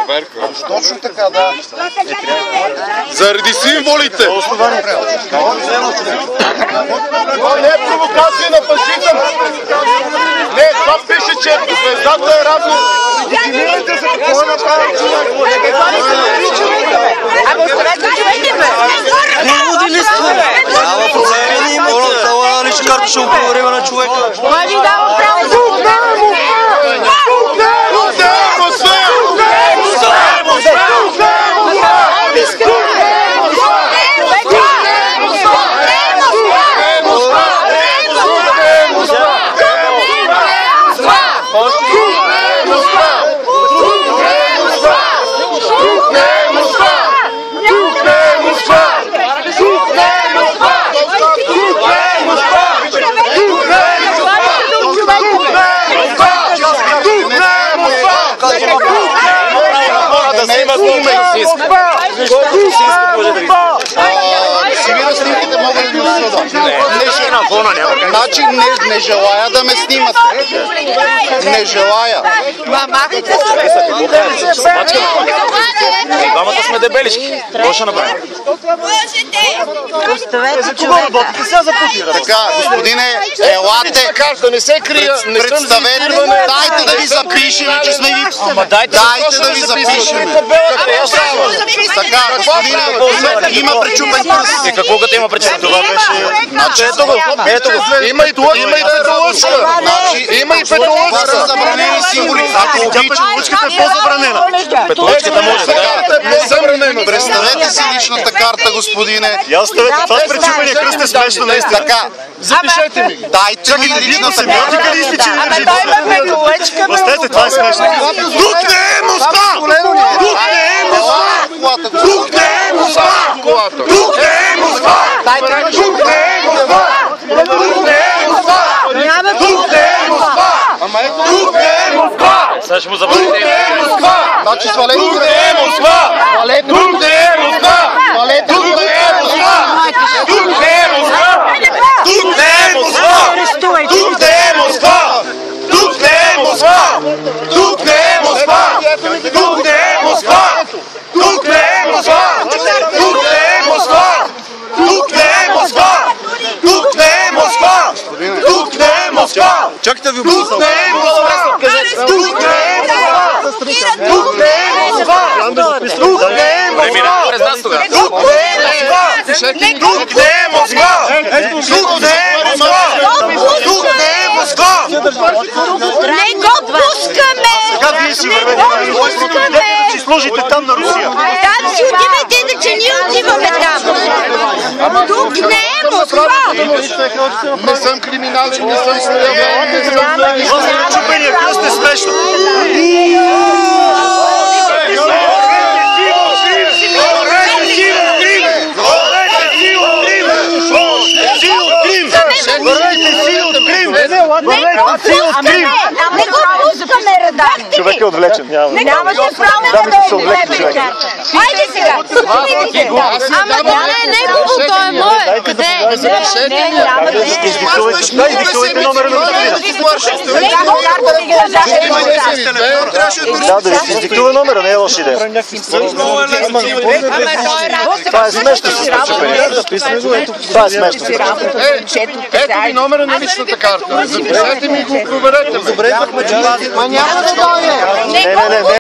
Проверка. Точно така, да. Заради символите. Това не е провокация на фашизъм. Не, това пише, че звездата е равно. Дефинирайте се какво е направил човек. Ама оставете човека, бе! Лудили сте! Няма проблеми, ни моля, това лична карта ще оговорим на човека. Кой ви дава право да Сивира снимките мога да ви осъда. Значи не желая да ме снимате. Не желая. махайте се! Двамата сме дебелишки. Какво ще направим? Оставете човека! Така, господине, елате. Да не се крия. Представете, дайте да ви запишем, че сме ви... Дайте да ви запишем. Така, господине, има пречупен пръст. И какво като има причина? Това беше... Ето го. Има и петолъчка. Има и Това петолъчка. са забранени символи. Ако обичате, Петолъчката е по-забранена. Петолъчката може да. представете си личната карта, господине. Я оставете, това с пречупения кръст е смешно наистина. Така, Запишете ми. дайте ми личната карта. Семиотика ли изпичи? Ама той има петолъчка, бе! Оставете, това е смешно. Тук не е Москва! Тук не е Москва! Тук не е Москва! Тук не е Москва! Тук не е Москва! Тук не е Москва! Тук не е Москва! Тук не е Москва! Сега ще му забравите. Тук не е Москва! Значи свалете Тук не е Москва! Тук не е Москва! Тук не е Москва! Тук не е Москва! Тук не е Москва! Тук не е Москва! Тук не е Москва! Тук не е Москва! Тук не е Москва! Тук не е Москва! Тук не е Москва! Тук не е Москва! Тук не е Москва! Тук не е Москва! Чакайте ви Тук не е Москва! Тук не е Москва! Тук не е Москва! Тук не е Москва! Тук не е Москва! Тук не е Москва! Тук не е Москва! Тук не е Москва! Не го пускаме! Сега вие си вървете, си служите там на Русия. Там си отивайте, иначе ние отиваме там. Тук не е Москва! Не съм криминален, не съм стоял. Това за пречупения кръст е смешно. Не го пускаме, редактор! Човек е отвлечен. Нямате право да отвлечете. Хайде сега! Ама това не е негово, то е мое! Къде? Издиктувайте номера на господина. Да, да ви издиктува номера, не е лоша идея. Това е смешно с пречупения. Това е смешно. Ето ви номера на личната карта. Запишете ми и го проверете ме. Няма да дойде! Не.